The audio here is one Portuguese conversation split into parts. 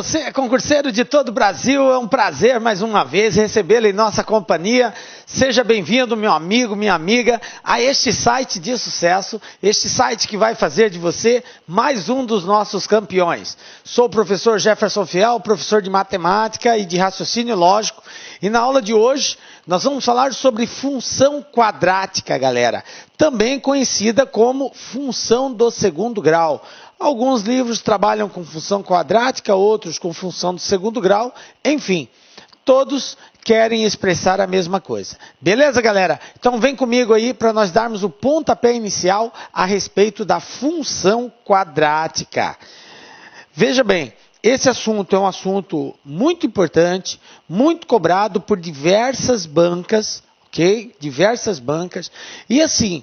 Você é concurseiro de todo o Brasil, é um prazer mais uma vez recebê-lo em nossa companhia. Seja bem-vindo, meu amigo, minha amiga, a este site de sucesso, este site que vai fazer de você mais um dos nossos campeões. Sou o professor Jefferson Fiel, professor de matemática e de raciocínio lógico, e na aula de hoje nós vamos falar sobre função quadrática, galera, também conhecida como função do segundo grau. Alguns livros trabalham com função quadrática, outros com função do segundo grau, enfim, todos querem expressar a mesma coisa. Beleza, galera? Então vem comigo aí para nós darmos o pontapé inicial a respeito da função quadrática. Veja bem, esse assunto é um assunto muito importante, muito cobrado por diversas bancas, ok? Diversas bancas. E assim,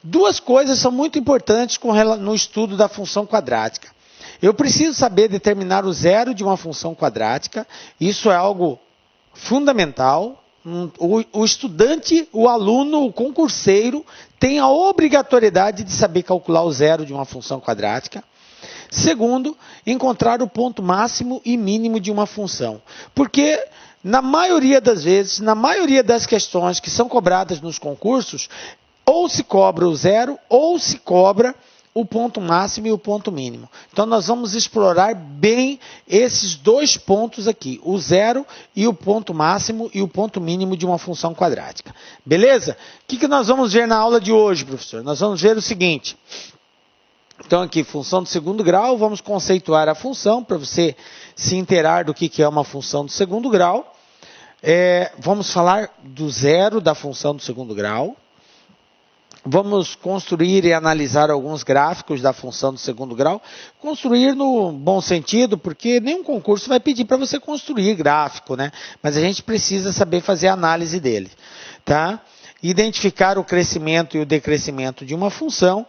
duas coisas são muito importantes no estudo da função quadrática. Eu preciso saber determinar o zero de uma função quadrática, isso é algo fundamental. O estudante, o aluno, o concurseiro tem a obrigatoriedade de saber calcular o zero de uma função quadrática. Segundo, encontrar o ponto máximo e mínimo de uma função. Porque na maioria das vezes, na maioria das questões que são cobradas nos concursos, ou se cobra o zero, ou se cobra o ponto máximo e o ponto mínimo. Então, nós vamos explorar bem esses dois pontos aqui, o zero e o ponto máximo e o ponto mínimo de uma função quadrática. Beleza? O que nós vamos ver na aula de hoje, professor? Nós vamos ver o seguinte. Então, aqui, função do segundo grau, vamos conceituar a função, para você se inteirar do que é uma função do segundo grau. Vamos falar do zero da função do segundo grau. Vamos construir e analisar alguns gráficos da função do segundo grau. Construir no bom sentido, porque nenhum concurso vai pedir para você construir gráfico, né? Mas a gente precisa saber fazer a análise dele, tá? Identificar o crescimento e o decrescimento de uma função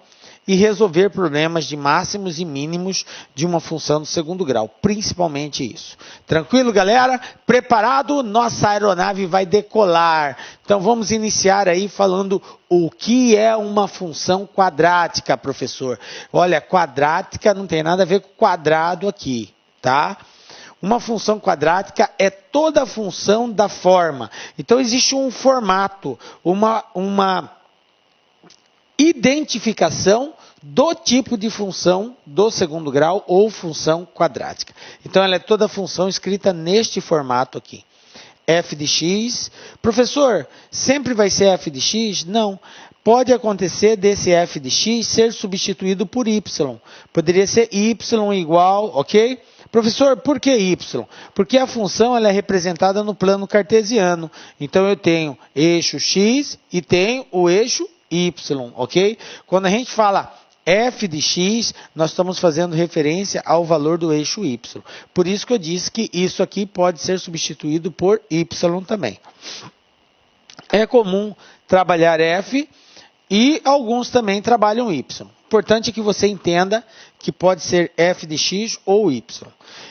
e resolver problemas de máximos e mínimos de uma função do segundo grau, principalmente isso. Tranquilo, galera? Preparado? Nossa aeronave vai decolar. Então vamos iniciar aí falando o que é uma função quadrática, professor. Olha, quadrática não tem nada a ver com quadrado aqui, tá? Uma função quadrática é toda a função da forma. Então existe um formato, uma identificação do tipo de função do segundo grau ou função quadrática. Então, ela é toda função escrita neste formato aqui. F de x. Professor, sempre vai ser f de x? Não. Pode acontecer desse f de x ser substituído por y. Poderia ser y igual, ok? Professor, por que y? Porque a função ela é representada no plano cartesiano. Então, eu tenho eixo x e tenho o eixo y, ok? Quando a gente fala f de x, nós estamos fazendo referência ao valor do eixo y. Por isso que eu disse que isso aqui pode ser substituído por y também. É comum trabalhar f e alguns também trabalham y. Importante que você entenda que pode ser f de x ou y.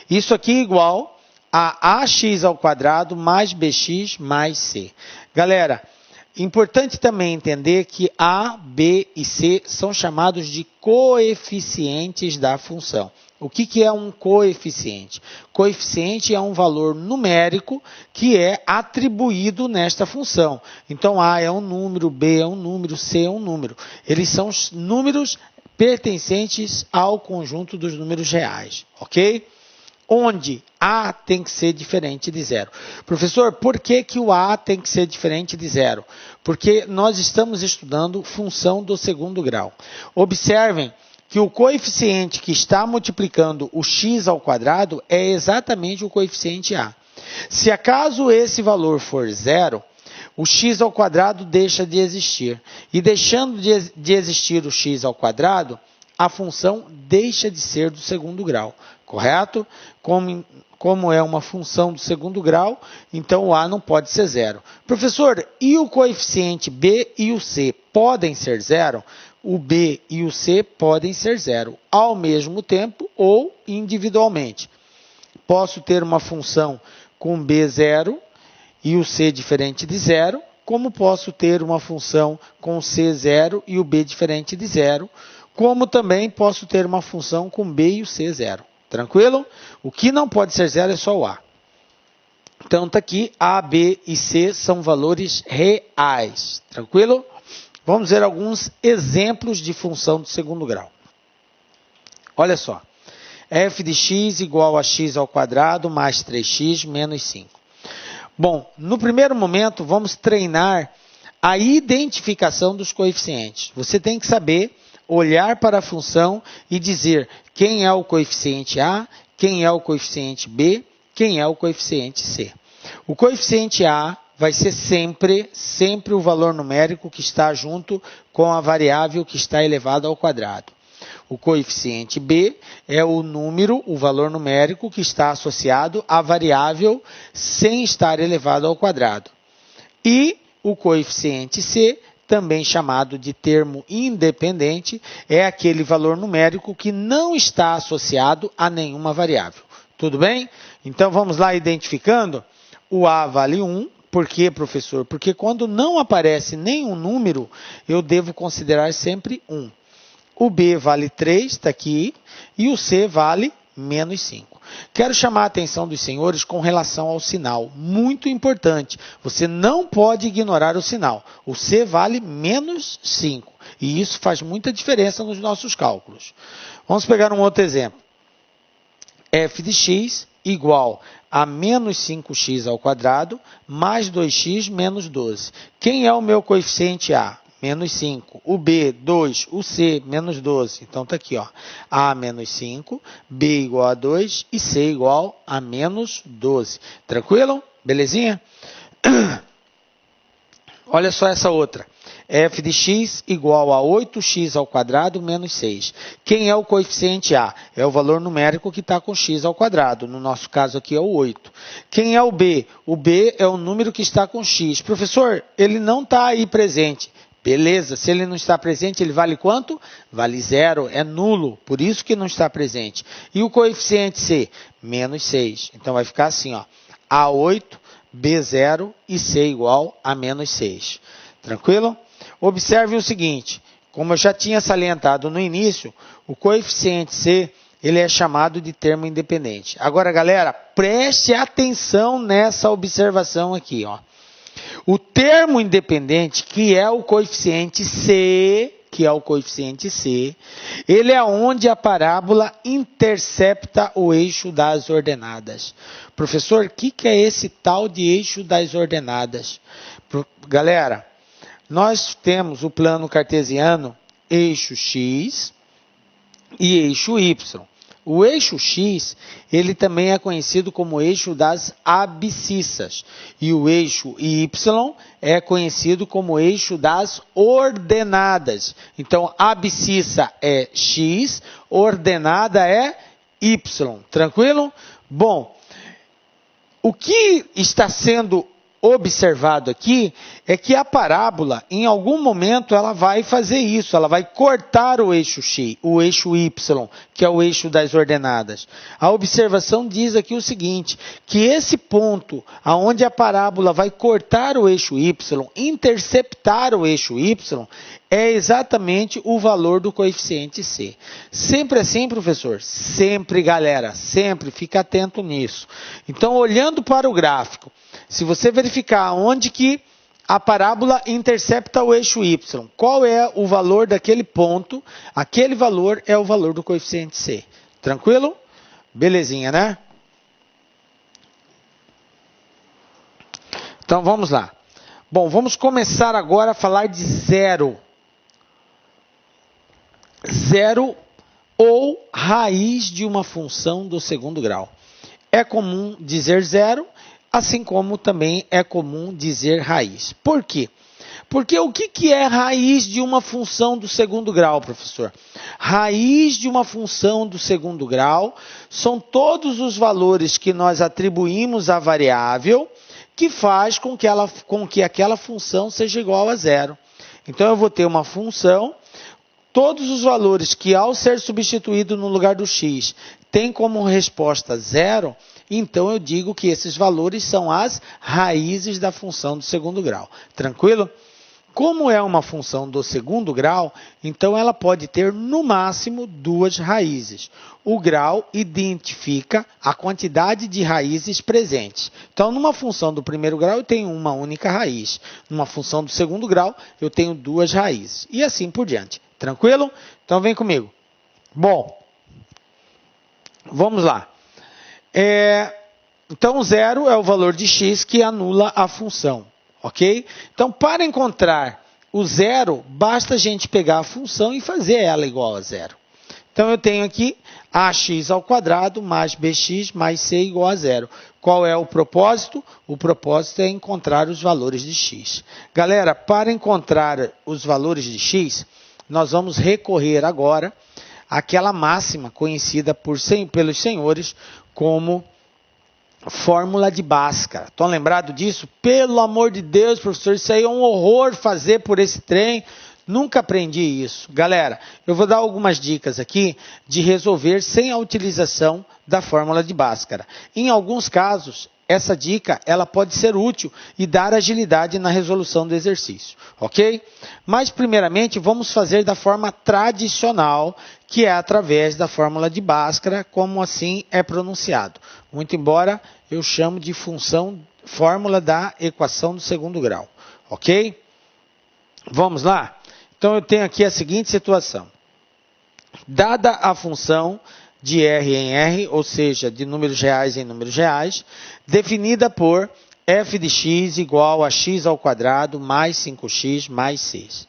Isso aqui é igual a ax ao quadrado mais bx mais c. Galera, importante também entender que A, B e C são chamados de coeficientes da função. O que é um coeficiente? Coeficiente é um valor numérico que é atribuído nesta função. Então, A é um número, B é um número, C é um número. Eles são os números pertencentes ao conjunto dos números reais, ok? Onde A tem que ser diferente de zero. Professor, por que o A tem que ser diferente de zero? Porque nós estamos estudando função do segundo grau. Observem que o coeficiente que está multiplicando o x ao quadrado é exatamente o coeficiente A. Se acaso esse valor for zero, o x ao quadrado deixa de existir. E deixando de existir o x ao quadrado, a função deixa de ser do segundo grau. Correto? Como é uma função do segundo grau, então o A não pode ser zero. Professor, e o coeficiente B e o C podem ser zero? O B e o C podem ser zero ao mesmo tempo ou individualmente. Posso ter uma função com B zero e o C diferente de zero, como posso ter uma função com C zero e o B diferente de zero, como também posso ter uma função com B e o C zero. Tranquilo? O que não pode ser zero é só o A. Então está aqui, A, B e C são valores reais. Tranquilo? Vamos ver alguns exemplos de função do segundo grau. Olha só. F de x igual a x ao quadrado mais 3x menos 5. Bom, no primeiro momento vamos treinar a identificação dos coeficientes. Você tem que saber olhar para a função e dizer quem é o coeficiente A, quem é o coeficiente B, quem é o coeficiente C. O coeficiente A vai ser sempre o valor numérico que está junto com a variável que está elevada ao quadrado. O coeficiente B é o número, o valor numérico que está associado à variável sem estar elevado ao quadrado. E o coeficiente C, também chamado de termo independente, é aquele valor numérico que não está associado a nenhuma variável. Tudo bem? Então vamos lá identificando. O A vale 1. Por quê, professor? Porque quando não aparece nenhum número, eu devo considerar sempre 1. O B vale 3, está aqui, e o C vale menos 5. Quero chamar a atenção dos senhores com relação ao sinal. Muito importante, você não pode ignorar o sinal. O C vale menos 5, e isso faz muita diferença nos nossos cálculos. Vamos pegar um outro exemplo. F de x igual a menos 5x ao quadrado mais 2x menos 12. Quem é o meu coeficiente A? Menos 5. O B, 2. O C, menos 12. Então, está aqui, ó. A menos 5, B igual a 2 e C igual a menos 12. Tranquilo? Belezinha? Olha só essa outra. F de x igual a 8x ao quadrado menos 6. Quem é o coeficiente A? É o valor numérico que está com x ao quadrado. No nosso caso aqui é o 8. Quem é o B? O B é o número que está com x. Professor, ele não está aí presente. Beleza, se ele não está presente, ele vale quanto? Vale 0, é nulo, por isso que não está presente. E o coeficiente C? Menos 6. Então vai ficar assim, ó, A8, B0 e C igual a menos 6. Tranquilo? Observe o seguinte, como eu já tinha salientado no início, o coeficiente C, ele é chamado de termo independente. Agora, galera, preste atenção nessa observação aqui, ó. O termo independente, que é o coeficiente C, ele é onde a parábola intercepta o eixo das ordenadas. Professor, o que é esse tal de eixo das ordenadas? Galera, nós temos o plano cartesiano eixo X e eixo Y. O eixo X, ele também é conhecido como eixo das abscissas. E o eixo Y é conhecido como eixo das ordenadas. Então, abscissa é X, ordenada é Y. Tranquilo? Bom, o que está sendo observado aqui é que a parábola, em algum momento, ela vai fazer isso, ela vai cortar o eixo X, o eixo Y, que é o eixo das ordenadas. A observação diz aqui o seguinte, que esse ponto, aonde a parábola vai cortar o eixo Y, interceptar o eixo Y, é exatamente o valor do coeficiente C. Sempre assim, professor? Sempre, galera, sempre, fica atento nisso. Então, olhando para o gráfico, se você verificar onde que a parábola intercepta o eixo Y, qual é o valor daquele ponto, aquele valor é o valor do coeficiente C. Tranquilo? Belezinha, né? Então, vamos lá. Bom, vamos começar agora a falar de zero. Zero ou raiz de uma função do segundo grau. É comum dizer zero, assim como também é comum dizer raiz. Por quê? Porque o que é raiz de uma função do segundo grau, professor? Raiz de uma função do segundo grau são todos os valores que nós atribuímos à variável que faz com que aquela função seja igual a zero. Então, eu vou ter uma função, todos os valores que, ao ser substituído no lugar do x, tem como resposta zero, então eu digo que esses valores são as raízes da função do segundo grau. Tranquilo? Como é uma função do segundo grau, então ela pode ter no máximo 2 raízes. O grau identifica a quantidade de raízes presentes. Então, numa função do primeiro grau, eu tenho uma única raiz. Numa função do segundo grau, eu tenho 2 raízes. E assim por diante. Tranquilo? Então, vem comigo. Bom, vamos lá. Então, 0 é o valor de x que anula a função. Ok? Então, para encontrar o 0, basta a gente pegar a função e fazer ela igual a 0. Então, eu tenho aqui ax² mais bx mais c igual a 0. Qual é o propósito? O propósito é encontrar os valores de x. Galera, para encontrar os valores de x, nós vamos recorrer agora àquela máxima conhecida pelos senhores como fórmula de Bhaskara. Estão lembrados disso? Pelo amor de Deus, professor, isso aí é um horror fazer por esse trem. Nunca aprendi isso. Galera, eu vou dar algumas dicas aqui de resolver sem a utilização da fórmula de Bhaskara. Em alguns casos, essa dica ela pode ser útil e dar agilidade na resolução do exercício, ok? Mas, primeiramente, vamos fazer da forma tradicional, que é através da fórmula de Bhaskara, como assim é pronunciado. Muito embora eu chamo de fórmula da equação do segundo grau, ok? Vamos lá? Então, eu tenho aqui a seguinte situação. Dada a função de R em R, ou seja, de números reais em números reais, definida por f de x igual a x² mais 5x mais 6.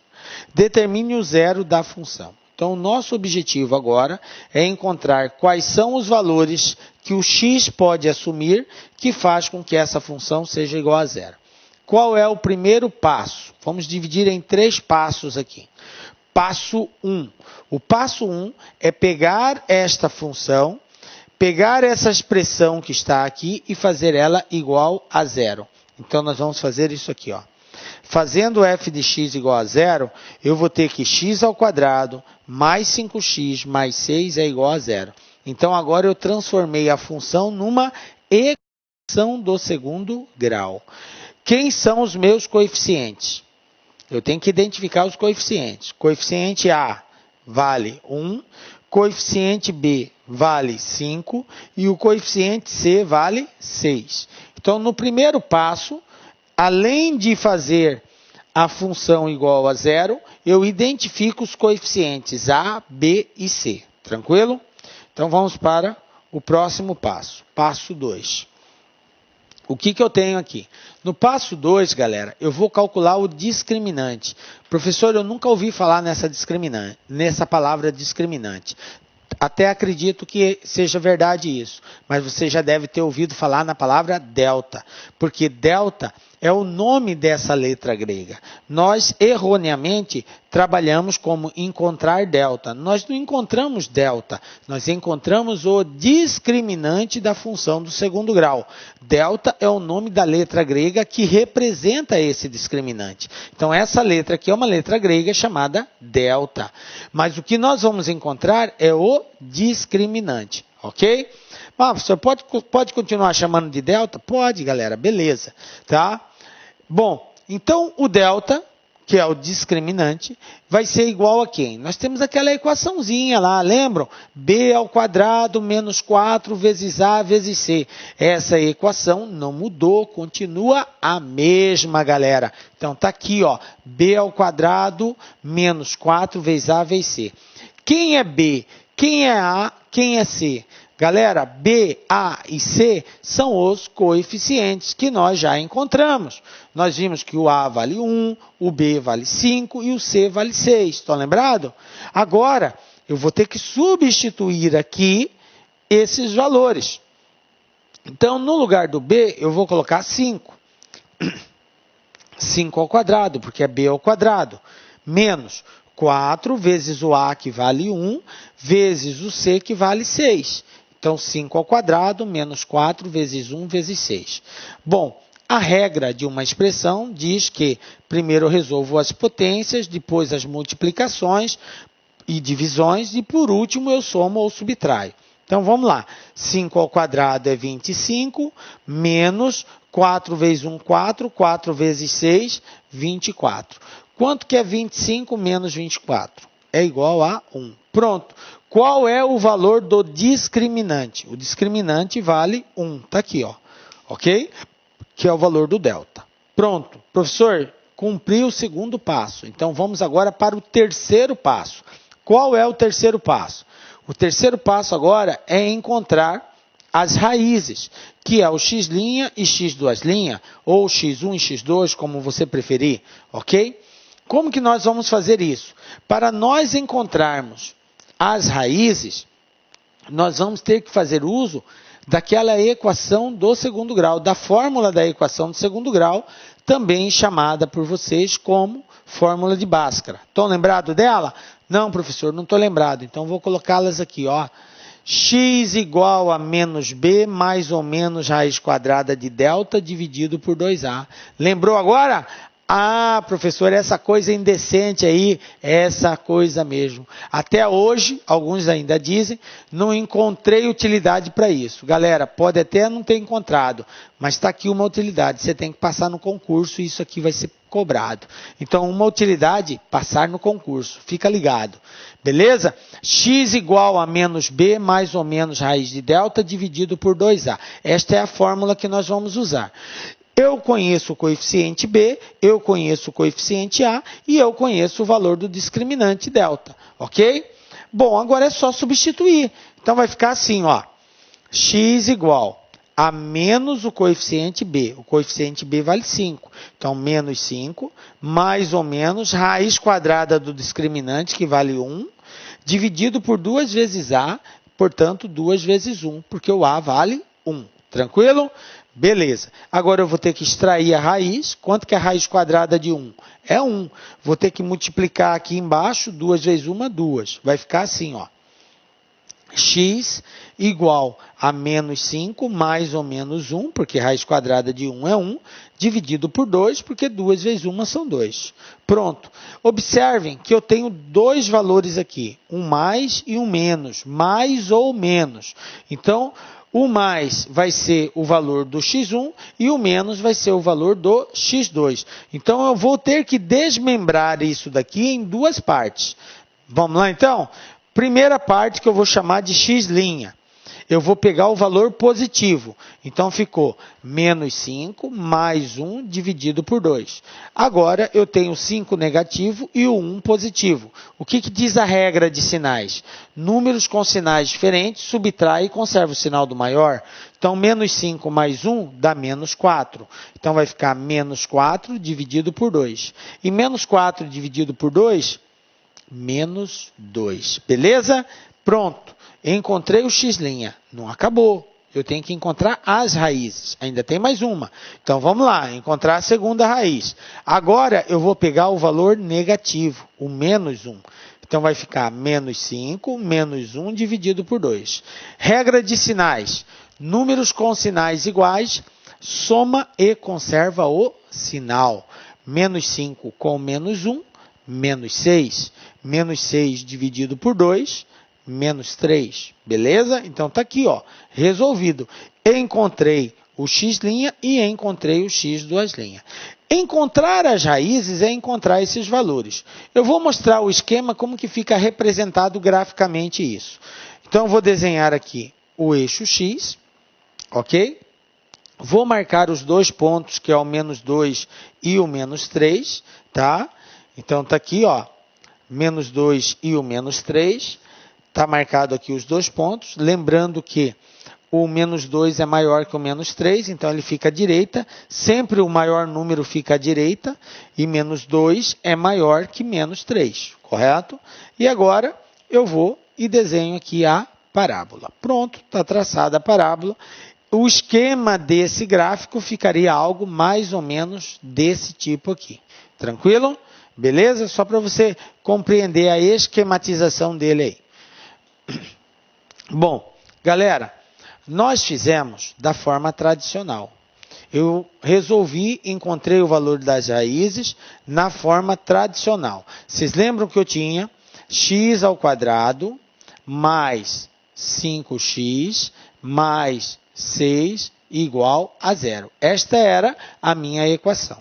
Determine o 0 da função. Então, o nosso objetivo agora é encontrar quais são os valores que o x pode assumir que faz com que essa função seja igual a 0. Qual é o primeiro passo? Vamos dividir em 3 passos aqui. Passo 1. O passo 1 é pegar esta função, pegar essa expressão que está aqui e fazer ela igual a 0. Então, nós vamos fazer isso aqui, ó. Fazendo f de x igual a 0, eu vou ter que x² mais 5x mais 6 é igual a 0. Então, agora eu transformei a função numa equação do segundo grau. Quem são os meus coeficientes? Eu tenho que identificar os coeficientes. Coeficiente A vale 1, coeficiente B vale 5 e o coeficiente C vale 6. Então, no primeiro passo, além de fazer a função igual a 0, eu identifico os coeficientes A, B e C. Tranquilo? Então, vamos para o próximo passo. Passo 2. O que eu tenho aqui? No passo 2, galera, eu vou calcular o discriminante. Professor, eu nunca ouvi falar nessa palavra discriminante. Até acredito que seja verdade isso, mas você já deve ter ouvido falar na palavra delta, porque delta é o nome dessa letra grega. Nós, erroneamente, trabalhamos como encontrar delta. Nós não encontramos delta, nós encontramos o discriminante da função do segundo grau. Delta é o nome da letra grega que representa esse discriminante. Então, essa letra aqui é uma letra grega chamada delta. Mas o que nós vamos encontrar é o discriminante, ok? Ah, professor, pode continuar chamando de delta? Pode, galera, beleza, tá? Bom, então o delta, que é o discriminante, vai ser igual a quem? Nós temos aquela equaçãozinha lá, lembram? B² menos 4 vezes A vezes C. Essa equação não mudou, continua a mesma, galera. Então, tá aqui, ó, B² menos 4 vezes A vezes C. Quem é B? Quem é A? Quem é C? Galera, B, A e C são os coeficientes que nós já encontramos. Nós vimos que o A vale 1, o B vale 5 e o C vale 6. Estão lembrados? Agora, eu vou ter que substituir aqui esses valores. Então, no lugar do B, eu vou colocar 5. 5², porque é B², menos 4 vezes o A, que vale 1, vezes o C, que vale 6. Então, 5² menos 4 vezes 1 vezes 6. Bom, a regra de uma expressão diz que primeiro eu resolvo as potências, depois as multiplicações e divisões, e por último eu somo ou subtraio. Então, vamos lá. 5² é 25, menos 4 vezes 1, 4, 4 vezes 6, 24. Quanto que é 25 menos 24? É igual a 1. Pronto. Qual é o valor do discriminante? O discriminante vale 1. Está aqui, ó. Ok? Que é o valor do delta. Pronto. Professor, cumpri o segundo passo. Então, vamos agora para o terceiro passo. Qual é o terceiro passo? O terceiro passo agora é encontrar as raízes, que é o x' e x2', ou x1 e x2, como você preferir, ok? Como que nós vamos fazer isso? Para nós encontrarmos as raízes, nós vamos ter que fazer uso daquela equação do segundo grau, da fórmula da equação do segundo grau, também chamada por vocês como fórmula de Bhaskara. Estão lembrados dela? Não, professor, não estou lembrado. Então, vou colocá-las aqui, ó. X igual a menos B mais ou menos raiz quadrada de delta dividido por 2A. Lembrou agora? Ah, professor, essa coisa indecente aí, essa coisa mesmo. Até hoje, alguns ainda dizem, não encontrei utilidade para isso. Galera, pode até não ter encontrado, mas está aqui uma utilidade. Você tem que passar no concurso e isso aqui vai ser cobrado. Então, uma utilidade, passar no concurso. Fica ligado. Beleza? X igual a menos B mais ou menos raiz de delta dividido por 2A. Esta é a fórmula que nós vamos usar. Eu conheço o coeficiente B, eu conheço o coeficiente A e eu conheço o valor do discriminante delta, ok? Bom, agora é só substituir. Então, vai ficar assim, ó. X igual a menos o coeficiente B. O coeficiente B vale 5. Então, menos 5, mais ou menos raiz quadrada do discriminante, que vale 1, dividido por 2 vezes A, portanto, 2 vezes 1, porque o A vale 1. Tranquilo? Beleza. Agora eu vou ter que extrair a raiz. Quanto que é a raiz quadrada de 1? É 1. Vou ter que multiplicar aqui embaixo, 2 vezes 1, 2. Vai ficar assim, ó. X igual a menos 5 mais ou menos 1, porque raiz quadrada de 1 é 1, dividido por 2, porque 2 vezes 1 são 2. Pronto. Observem que eu tenho dois valores aqui, um mais e um menos, mais ou menos. Então, o mais vai ser o valor do x1 e o menos vai ser o valor do x2. Então, eu vou ter que desmembrar isso daqui em duas partes. Vamos lá, então? Primeira parte que eu vou chamar de x'. Eu vou pegar o valor positivo. Então, ficou menos 5 mais 1 dividido por 2. Agora, eu tenho 5 negativo e o 1 positivo. O que diz a regra de sinais? Números com sinais diferentes, subtrai e conserva o sinal do maior. Então, menos 5 mais 1 dá menos 4. Então, vai ficar menos 4 dividido por 2. E menos 4 dividido por 2, menos 2. Beleza? Pronto. Encontrei o x'. Não acabou. Eu tenho que encontrar as raízes. Ainda tem mais uma. Então, vamos lá. Encontrar a segunda raiz. Agora, eu vou pegar o valor negativo, o menos 1. Então, vai ficar menos 5, menos 1 dividido por 2. Regra de sinais. Números com sinais iguais, soma e conserva o sinal. Menos 5 com menos 1, menos 6. Menos 6 dividido por 2, menos 3, beleza? Então, está aqui, ó, resolvido. Encontrei o x' e encontrei o x'. Encontrar as raízes é encontrar esses valores. Eu vou mostrar o esquema como que fica representado graficamente isso. Então, eu vou desenhar aqui o eixo x, ok? Vou marcar os dois pontos, que é o menos 2 e o menos 3, tá? Então, está aqui, ó, menos 2 e o menos 3. Está marcado aqui os dois pontos, lembrando que o menos 2 é maior que o menos 3, então ele fica à direita, sempre o maior número fica à direita, e menos 2 é maior que menos 3, correto? E agora eu vou e desenho aqui a parábola. Pronto, está traçada a parábola. O esquema desse gráfico ficaria algo mais ou menos desse tipo aqui. Tranquilo? Beleza? Só para você compreender a esquematização dele aí. Bom, galera, nós fizemos da forma tradicional. Eu resolvi, encontrei o valor das raízes na forma tradicional. Vocês lembram que eu tinha x ao quadrado mais 5x mais 6 igual a 0. Esta era a minha equação.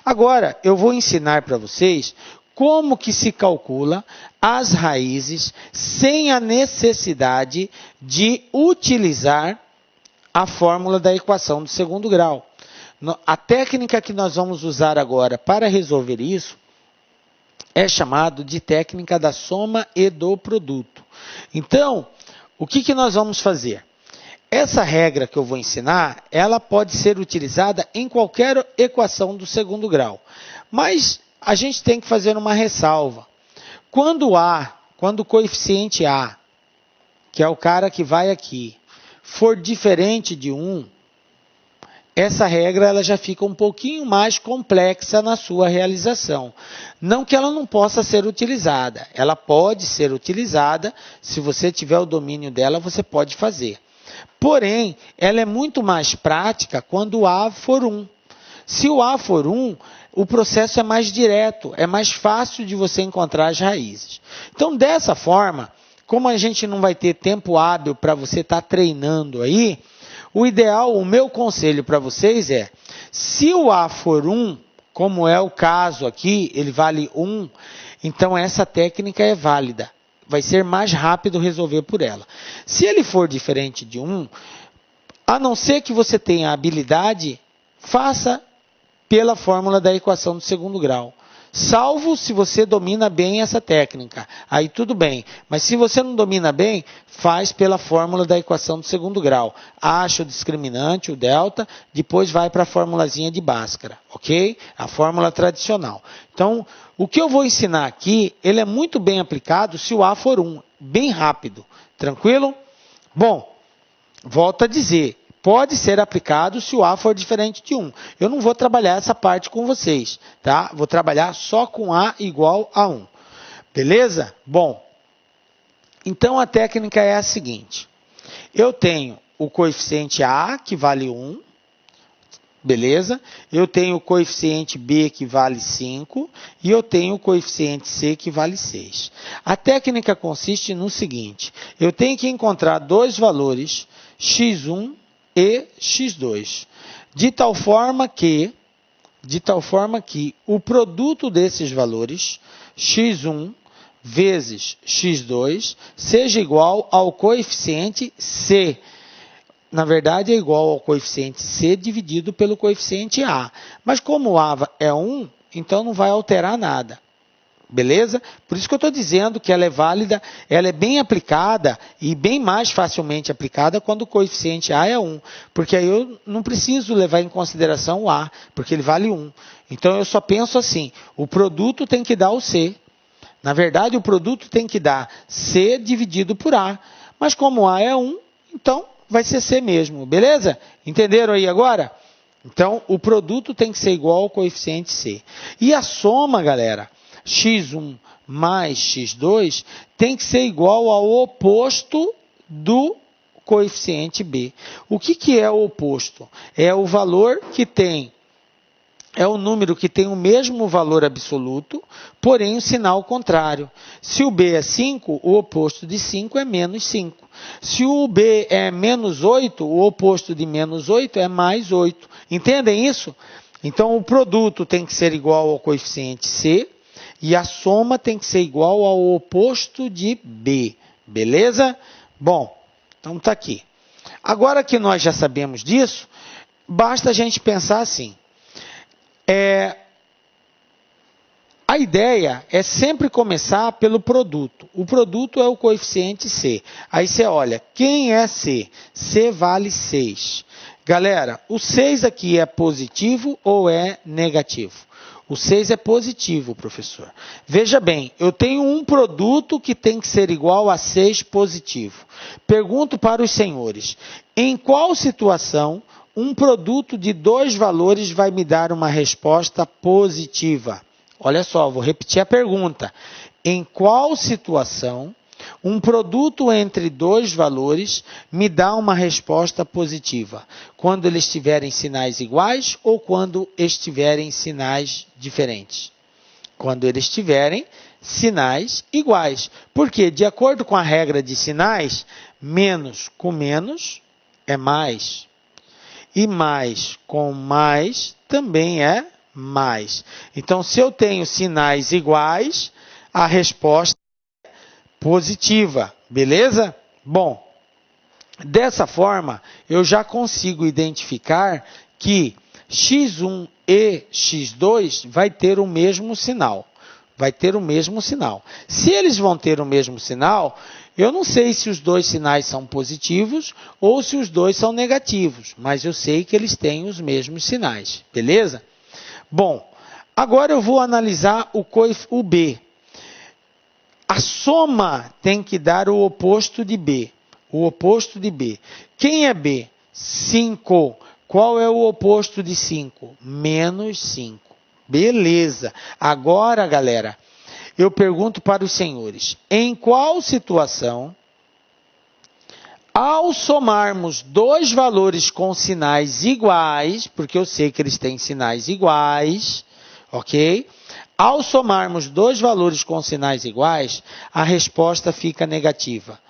Agora, eu vou ensinar para vocês como que se calcula as raízes sem a necessidade de utilizar a fórmula da equação do segundo grau. A técnica que nós vamos usar agora para resolver isso é chamado de técnica da soma e do produto. Então, o que nós vamos fazer? Essa regra que eu vou ensinar, ela pode ser utilizada em qualquer equação do segundo grau. Mas a gente tem que fazer uma ressalva. Quando o coeficiente A, que é o cara que vai aqui, for diferente de 1, essa regra ela já fica um pouquinho mais complexa na sua realização. Não que ela não possa ser utilizada. Ela pode ser utilizada, se você tiver o domínio dela, você pode fazer. Porém, ela é muito mais prática quando o A for 1. Se o A for 1, o processo é mais direto, é mais fácil de você encontrar as raízes. Então, dessa forma, como a gente não vai ter tempo hábil para você estar treinando aí, o ideal, o meu conselho para vocês é, se o A for 1, como é o caso aqui, ele vale 1, então essa técnica é válida. Vai ser mais rápido resolver por ela. Se ele for diferente de 1, a não ser que você tenha habilidade, faça pela fórmula da equação do segundo grau. Salvo se você domina bem essa técnica. Aí tudo bem. Mas se você não domina bem, faz pela fórmula da equação do segundo grau. Acha o discriminante, o delta, depois vai para a formulazinha de Bhaskara, ok? A fórmula tradicional. Então, o que eu vou ensinar aqui, ele é muito bem aplicado se o A for 1. Bem rápido. Tranquilo? Bom, volto a dizer. Pode ser aplicado se o A for diferente de 1. Eu não vou trabalhar essa parte com vocês, tá? Vou trabalhar só com A igual a 1. Beleza? Bom, então a técnica é a seguinte. Eu tenho o coeficiente A, que vale 1. Beleza? Eu tenho o coeficiente B, que vale 5. E eu tenho o coeficiente C, que vale 6. A técnica consiste no seguinte. Eu tenho que encontrar dois valores, x1 e x2, de tal forma que o produto desses valores, x1 vezes x2, seja igual ao coeficiente C. Na verdade, é igual ao coeficiente C dividido pelo coeficiente A. Mas como o A é 1, então não vai alterar nada. Beleza? Por isso que eu estou dizendo que ela é válida, ela é bem aplicada e bem mais facilmente aplicada quando o coeficiente A é 1. Porque aí eu não preciso levar em consideração o A, porque ele vale 1. Então eu só penso assim, o produto tem que dar o C. Na verdade, o produto tem que dar C dividido por A. Mas como A é 1, então vai ser C mesmo. Beleza? Entenderam aí agora? Então, o produto tem que ser igual ao coeficiente C. E a soma, galera, x1 mais x2 tem que ser igual ao oposto do coeficiente B. O que é o oposto? É o valor que tem, é o número que tem o mesmo valor absoluto, porém o sinal contrário. Se o B é 5, o oposto de 5 é menos 5. Se o B é menos 8, o oposto de menos 8 é mais 8. Entendem isso? Então, o produto tem que ser igual ao coeficiente C, e a soma tem que ser igual ao oposto de B. Beleza? Bom, então está aqui. Agora que nós já sabemos disso, basta a gente pensar assim. A ideia é sempre começar pelo produto. O produto é o coeficiente C. Aí você olha, quem é C? C vale 6. Galera, o 6 aqui é positivo ou é negativo? O 6 é positivo, professor. Veja bem, eu tenho um produto que tem que ser igual a 6 positivo. Pergunto para os senhores, em qual situação um produto de dois valores vai me dar uma resposta positiva? Olha só, vou repetir a pergunta. Em qual situação um produto entre dois valores me dá uma resposta positiva? Quando eles tiverem sinais iguais ou quando estiverem sinais diferentes? Quando eles tiverem sinais iguais. Porque, de acordo com a regra de sinais, menos com menos é mais. E mais com mais também é mais. Então, se eu tenho sinais iguais, a resposta é positiva, beleza? Bom, dessa forma, eu já consigo identificar que x1 e x2 vai ter o mesmo sinal. Vai ter o mesmo sinal. Se eles vão ter o mesmo sinal, eu não sei se os dois sinais são positivos ou se os dois são negativos, mas eu sei que eles têm os mesmos sinais, beleza? Bom, agora eu vou analisar o B. A soma tem que dar o oposto de B. O oposto de B. Quem é B? 5. Qual é o oposto de 5? Menos 5. Beleza. Agora, galera, eu pergunto para os senhores, em qual situação, ao somarmos dois valores com sinais iguais, porque eu sei que eles têm sinais iguais, ok? Ao somarmos dois valores com sinais iguais, a resposta fica negativa.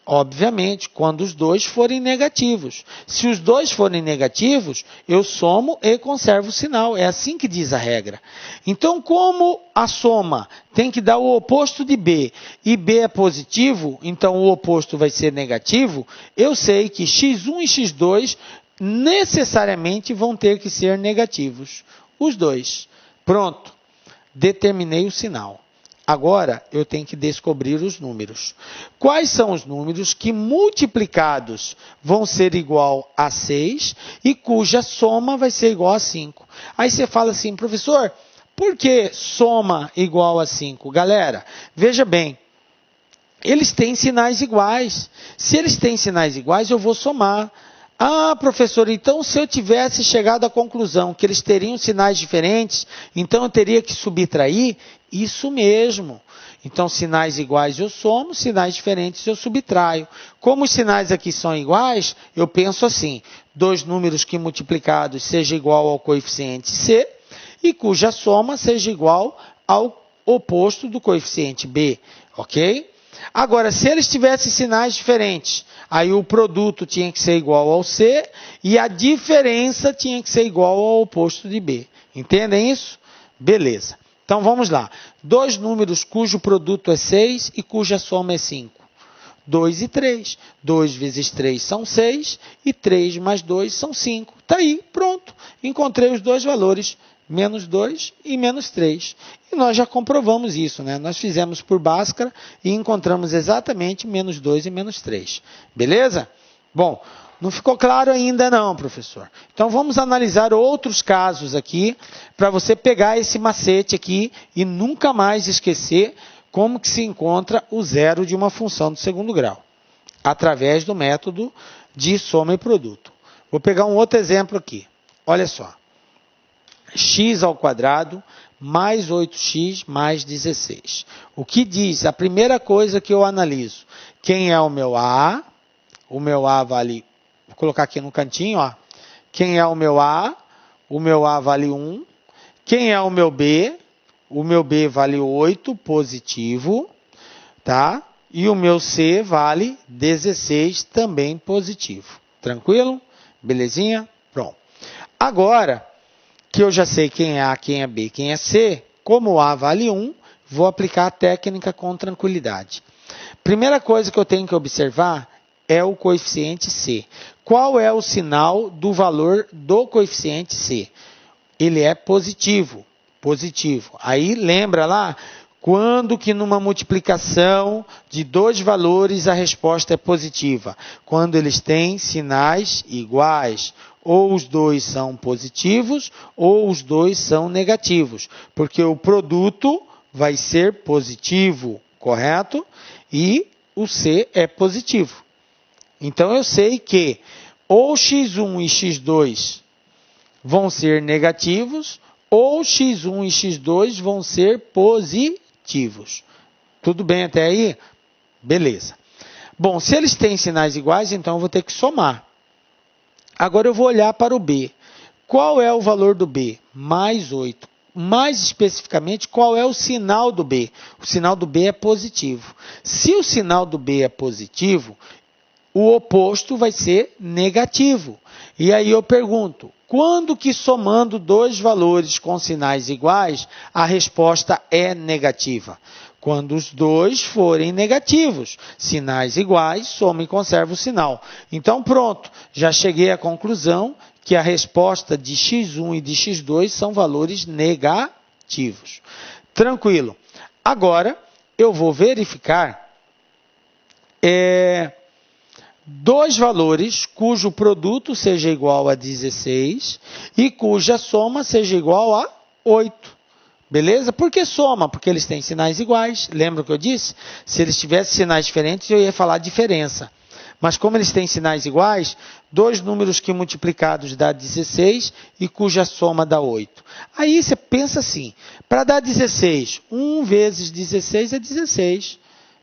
Obviamente, quando os dois forem negativos. Se os dois forem negativos, eu somo e conservo o sinal. É assim que diz a regra. Então, como a soma tem que dar o oposto de B e B é positivo, então o oposto vai ser negativo, eu sei que x1 e x2 necessariamente vão ter que ser negativos. Os dois. Pronto. Determinei o sinal. Agora, eu tenho que descobrir os números. Quais são os números que multiplicados vão ser igual a 6 e cuja soma vai ser igual a 5? Aí você fala assim, professor, por que soma igual a 5? Galera, veja bem, eles têm sinais iguais. Se eles têm sinais iguais, eu vou somar. Ah, professor, então se eu tivesse chegado à conclusão que eles teriam sinais diferentes, então eu teria que subtrair? Isso mesmo. Então, sinais iguais eu somo, sinais diferentes eu subtraio. Como os sinais aqui são iguais, eu penso assim, dois números que multiplicados seja igual ao coeficiente C e cuja soma seja igual ao oposto do coeficiente B, ok? Agora, se eles tivessem sinais diferentes, aí o produto tinha que ser igual ao C e a diferença tinha que ser igual ao oposto de B. Entendem isso? Beleza. Então, vamos lá. Dois números cujo produto é 6 e cuja soma é 5. 2 e 3. 2 vezes 3 são 6 e 3 mais 2 são 5. Está aí, pronto. Encontrei os dois valores, menos 2 e menos 3. E nós já comprovamos isso, né? Nós fizemos por Bhaskara e encontramos exatamente menos 2 e menos 3. Beleza? Bom, não ficou claro ainda não, professor. Então, vamos analisar outros casos aqui, para você pegar esse macete aqui e nunca mais esquecer como que se encontra o zero de uma função do segundo grau, através do método de soma e produto. Vou pegar um outro exemplo aqui. Olha só. X ao quadrado mais 8x mais 16. O que diz? A primeira coisa que eu analiso. Quem é o meu A? O meu A vale... Vou colocar aqui no cantinho, ó. Quem é o meu A? O meu A vale 1. Quem é o meu B? O meu B vale 8, positivo, tá? E o meu C vale 16, também positivo. Tranquilo? Belezinha? Pronto. Agora, que eu já sei quem é A, quem é B, quem é C, como o A vale 1, vou aplicar a técnica com tranquilidade. Primeira coisa que eu tenho que observar é o coeficiente C. Qual é o sinal do valor do coeficiente C? Ele é positivo. Positivo. Aí lembra lá, quando que numa multiplicação de dois valores a resposta é positiva? Quando eles têm sinais iguais. Ou os dois são positivos ou os dois são negativos. Porque o produto vai ser positivo, correto? E o C é positivo. Então, eu sei que ou x1 e x2 vão ser negativos, ou x1 e x2 vão ser positivos. Tudo bem até aí? Beleza. Bom, se eles têm sinais iguais, então eu vou ter que somar. Agora eu vou olhar para o B. Qual é o valor do B? Mais 8. Mais especificamente, qual é o sinal do B? O sinal do B é positivo. Se o sinal do B é positivo, o oposto vai ser negativo. E aí eu pergunto, Quando que somando dois valores com sinais iguais, a resposta é negativa? Quando os dois forem negativos, sinais iguais, soma e conserva o sinal. Então pronto, já cheguei à conclusão que a resposta de x1 e de x2 são valores negativos. Tranquilo. Agora, eu vou verificar dois valores cujo produto seja igual a 16 e cuja soma seja igual a 8. Beleza? Por que soma? Porque eles têm sinais iguais. Lembra o que eu disse? Se eles tivessem sinais diferentes, eu ia falar diferença. Mas como eles têm sinais iguais, dois números que multiplicados dá 16 e cuja soma dá 8. Aí você pensa assim, para dar 16, 1 vezes 16 é 16.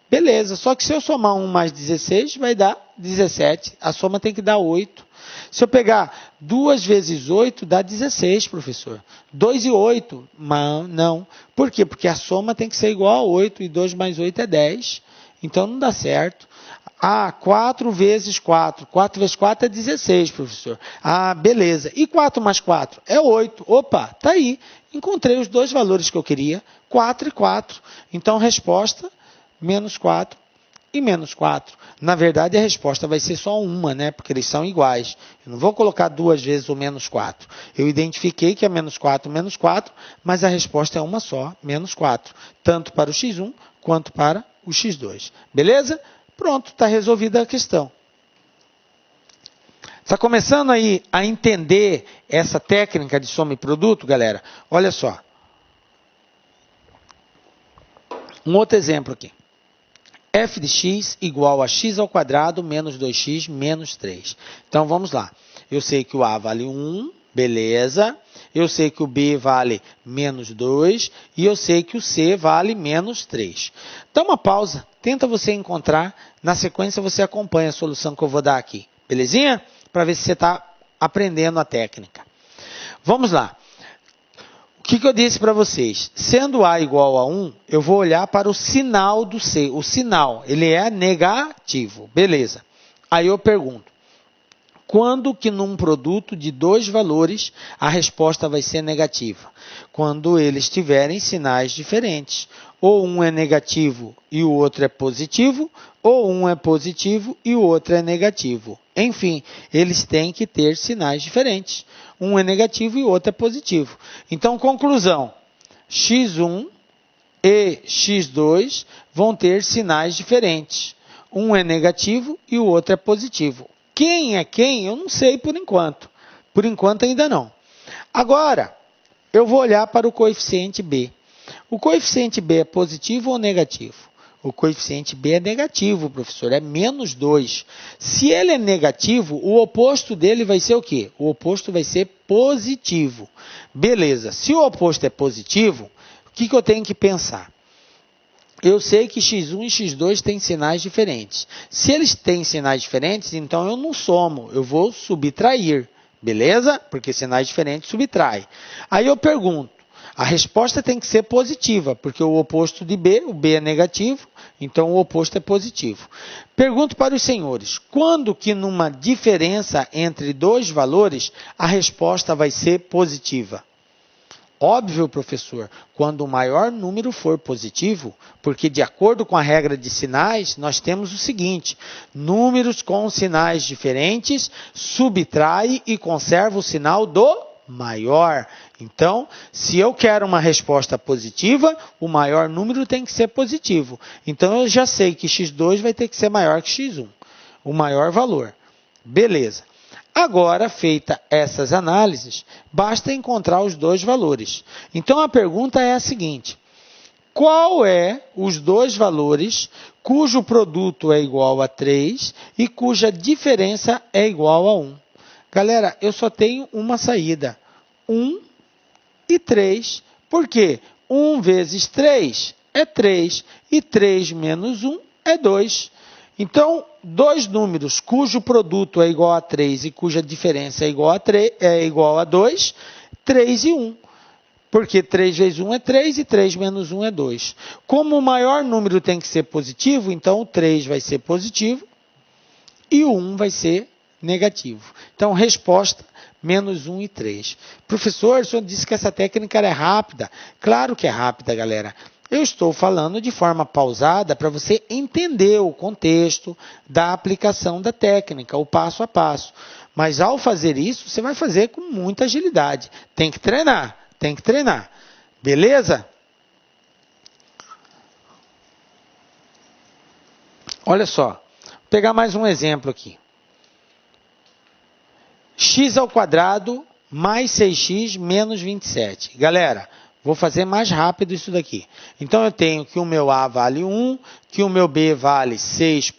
Beleza, só que se eu somar 1 mais 16, vai dar 17. A soma tem que dar 8. Se eu pegar 2 vezes 8, dá 16, professor. 2 e 8, mas não. Por quê? Porque a soma tem que ser igual a 8, e 2 mais 8 é 10. Então não dá certo. 4 vezes 4. 4 vezes 4 é 16, professor. Beleza. E 4 mais 4? É 8. Opa, tá aí. Encontrei os dois valores que eu queria, 4 e 4. Então, resposta, menos 4 e menos 4. Na verdade, a resposta vai ser só uma, né? Porque eles são iguais. Eu não vou colocar duas vezes o menos 4. Eu identifiquei que é menos 4, mas a resposta é uma só, menos 4. Tanto para o x1 quanto para o x2. Beleza? Pronto, está resolvida a questão. Está começando aí a entender essa técnica de soma e produto, galera? Olha só. Um outro exemplo aqui. f de x igual a x ao quadrado menos 2x menos 3. Então, vamos lá. Eu sei que o a vale 1, beleza. Eu sei que o b vale menos 2 e eu sei que o c vale menos 3. Dá uma pausa, tenta você encontrar. Na sequência, você acompanha a solução que eu vou dar aqui. Belezinha? Para ver se você está aprendendo a técnica. Vamos lá. O que eu disse para vocês? Sendo A igual a 1, eu vou olhar para o sinal do C. O sinal, ele é negativo. Beleza. Aí eu pergunto, quando que num produto de dois valores a resposta vai ser negativa? Quando eles tiverem sinais diferentes. Ou um é negativo e o outro é positivo, ou um é positivo e o outro é negativo. Enfim, eles têm que ter sinais diferentes. Um é negativo e o outro é positivo. Então, conclusão, x1 e x2 vão ter sinais diferentes. Um é negativo e o outro é positivo. Quem é quem? Eu não sei por enquanto. Por enquanto ainda não. Agora, eu vou olhar para o coeficiente b. O coeficiente b é positivo ou negativo? O coeficiente b é negativo, professor, é menos 2. Se ele é negativo, o oposto dele vai ser o quê? O oposto vai ser positivo. Beleza, se o oposto é positivo, o que eu tenho que pensar? Eu sei que x1 e x2 têm sinais diferentes. Se eles têm sinais diferentes, então eu não somo, eu vou subtrair. Beleza? Porque sinais diferentes subtrai. Aí eu pergunto, a resposta tem que ser positiva, porque o oposto de b, o b é negativo, então o oposto é positivo. Pergunto para os senhores, quando que numa diferença entre dois valores, a resposta vai ser positiva? Óbvio, professor, quando o maior número for positivo, porque de acordo com a regra de sinais, nós temos o seguinte, números com sinais diferentes subtrai e conserva o sinal do maior. Então, se eu quero uma resposta positiva, o maior número tem que ser positivo. Então, eu já sei que x2 vai ter que ser maior que x1, o maior valor. Beleza. Agora, feita essas análises, basta encontrar os dois valores. Então, a pergunta é a seguinte, qual é os dois valores cujo produto é igual a 3 e cuja diferença é igual a 1? Galera, eu só tenho uma saída, 1 e 3. Por quê? 1 vezes 3 é 3 e 3 menos 1 é 2. Então, dois números cujo produto é igual a 3 e cuja diferença é igual a 2, 3 e 1. Porque 3 vezes 1 é 3 e 3 menos 1 é 2. Como o maior número tem que ser positivo, então o 3 vai ser positivo e o 1 vai ser negativo. Então, resposta, menos 1 e 3. Professor, o senhor disse que essa técnica é rápida. Claro que é rápida, galera. Eu estou falando de forma pausada para você entender o contexto da aplicação da técnica, o passo a passo. Mas ao fazer isso, você vai fazer com muita agilidade. Tem que treinar, tem que treinar. Beleza? Olha só, vou pegar mais um exemplo aqui. X ao quadrado mais 6x menos 27. Galera, vou fazer mais rápido isso daqui. Então, eu tenho que o meu A vale 1, que o meu B vale 6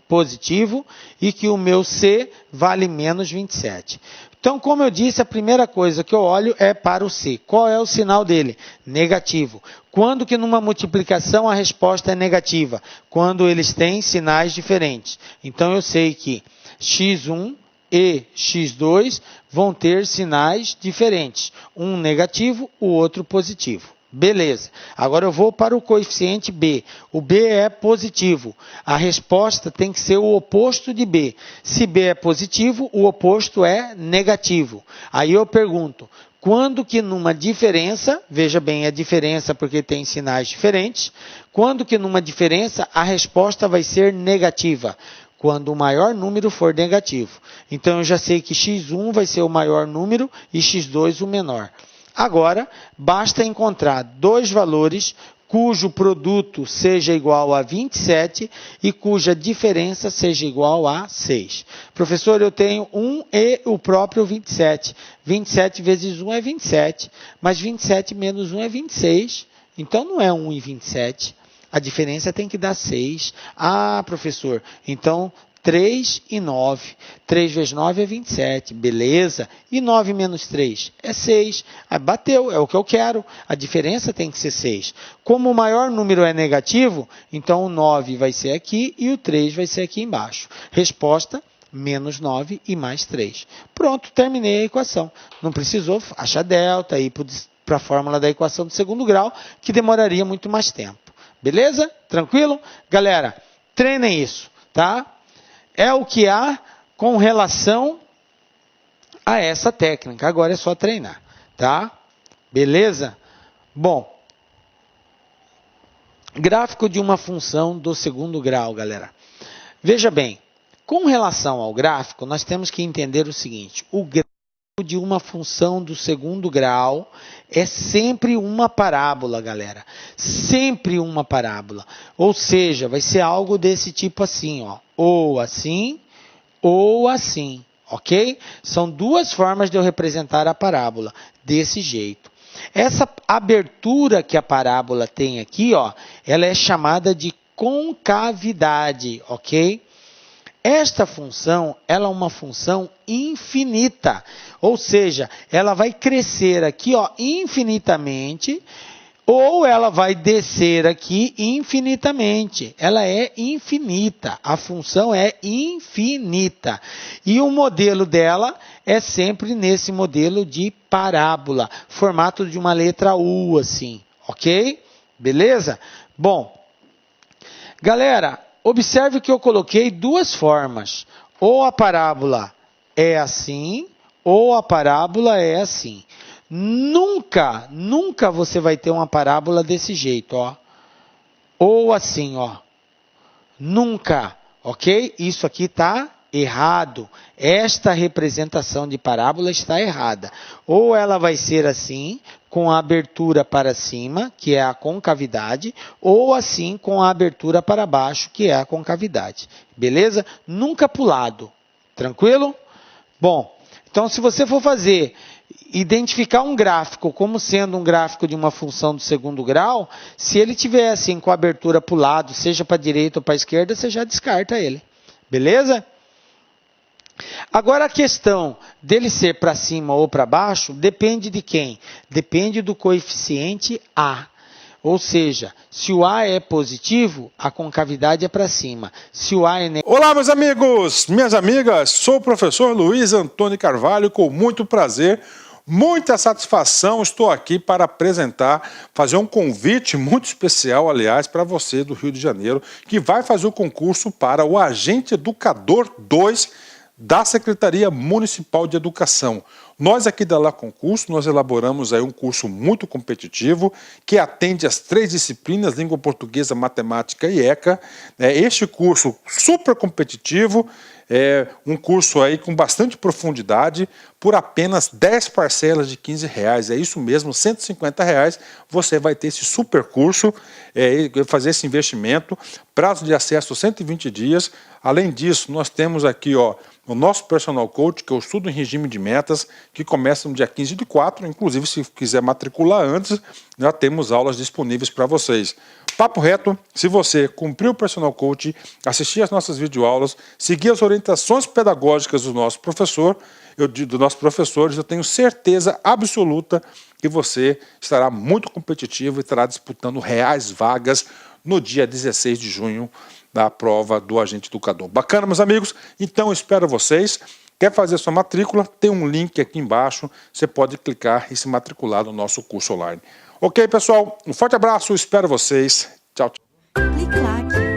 positivo e que o meu C vale menos 27. Então, como eu disse, a primeira coisa que eu olho é para o C. Qual é o sinal dele? Negativo. Quando que numa multiplicação a resposta é negativa? Quando eles têm sinais diferentes. Então, eu sei que x1 e x2 vão ter sinais diferentes. Um negativo, o outro positivo. Beleza. Agora eu vou para o coeficiente B. O B é positivo. A resposta tem que ser o oposto de B. Se B é positivo, o oposto é negativo. Aí eu pergunto, quando que numa diferença, veja bem, é diferença porque tem sinais diferentes, quando que numa diferença a resposta vai ser negativa? Quando o maior número for negativo. Então, eu já sei que x1 vai ser o maior número e x2 o menor. Agora, basta encontrar dois valores cujo produto seja igual a 27 e cuja diferença seja igual a 6. Professor, eu tenho 1 e o próprio 27. 27 vezes 1 é 27, mas 27 menos 1 é 26. Então, não é 1 e 27. A diferença tem que dar 6. Ah, professor, então 3 e 9. 3 vezes 9 é 27, beleza. E 9 menos 3 é 6. Ah, bateu, é o que eu quero. A diferença tem que ser 6. Como o maior número é negativo, então o 9 vai ser aqui e o 3 vai ser aqui embaixo. Resposta, menos 9 e mais 3. Pronto, terminei a equação. Não precisou achar delta e ir para a fórmula da equação do segundo grau, que demoraria muito mais tempo. Beleza? Tranquilo? Galera, treinem isso, tá? É o que há com relação a essa técnica. Agora é só treinar, tá? Beleza? Bom, gráfico de uma função do segundo grau, galera. Veja bem, com relação ao gráfico, nós temos que entender o seguinte. O gráfico de uma função do segundo grau é sempre uma parábola, galera. Sempre uma parábola. Ou seja, vai ser algo desse tipo assim, ó. Ou assim, ok? São duas formas de eu representar a parábola, desse jeito. Essa abertura que a parábola tem aqui, ó, ela é chamada de concavidade, ok? Esta função, ela é uma função infinita, ou seja, ela vai crescer aqui, ó, infinitamente, ou ela vai descer aqui infinitamente. Ela é infinita, a função é infinita. E o modelo dela é sempre nesse modelo de parábola, formato de uma letra U, assim, ok? Beleza? Bom, galera, observe que eu coloquei duas formas. Ou a parábola é assim, ou a parábola é assim. Nunca você vai ter uma parábola desse jeito, ó. Ou assim, ó. Nunca, ok? Isso aqui está errado. Esta representação de parábola está errada. Ou ela vai ser assim, com a abertura para cima, que é a concavidade, ou assim com a abertura para baixo, que é a concavidade. Beleza? Nunca para o lado. Tranquilo? Bom, então se você for identificar um gráfico como sendo um gráfico de uma função do segundo grau, se ele tiver assim com a abertura para o lado, seja para a direita ou para a esquerda, você já descarta ele. Beleza? Agora a questão dele ser para cima ou para baixo depende de quem? Depende do coeficiente A. Ou seja, se o A é positivo, a concavidade é para cima. Se o A é negativo... Olá, meus amigos, minhas amigas, sou o professor Luiz Antônio Carvalho, com muito prazer, muita satisfação, estou aqui para apresentar, fazer um convite muito especial, aliás, para você do Rio de Janeiro, que vai fazer o concurso para o Agente Educador 2 da Secretaria Municipal de Educação. Nós aqui da La Concurso, nós elaboramos aí um curso muito competitivo que atende às 3 disciplinas, língua portuguesa, matemática e ECA. Este curso super competitivo, um curso aí com bastante profundidade, por apenas 10 parcelas de R$15. É isso mesmo, R$150 você vai ter esse super curso, fazer esse investimento, prazo de acesso 120 dias. Além disso, nós temos aqui o nosso personal coach, que eu estudo em regime de metas, que começa no dia 15/4, inclusive se quiser matricular antes, já temos aulas disponíveis para vocês. Papo reto, se você cumprir o personal coach, assistir às nossas videoaulas, seguir as orientações pedagógicas do nosso professor, eu tenho certeza absoluta que você estará muito competitivo e estará disputando reais vagas no dia 16 de junho da prova do agente educador. Bacana, meus amigos? Então, eu espero vocês. Quer fazer sua matrícula? Tem um link aqui embaixo. Você pode clicar e se matricular no nosso curso online. Ok, pessoal? Um forte abraço. Espero vocês. Tchau, tchau.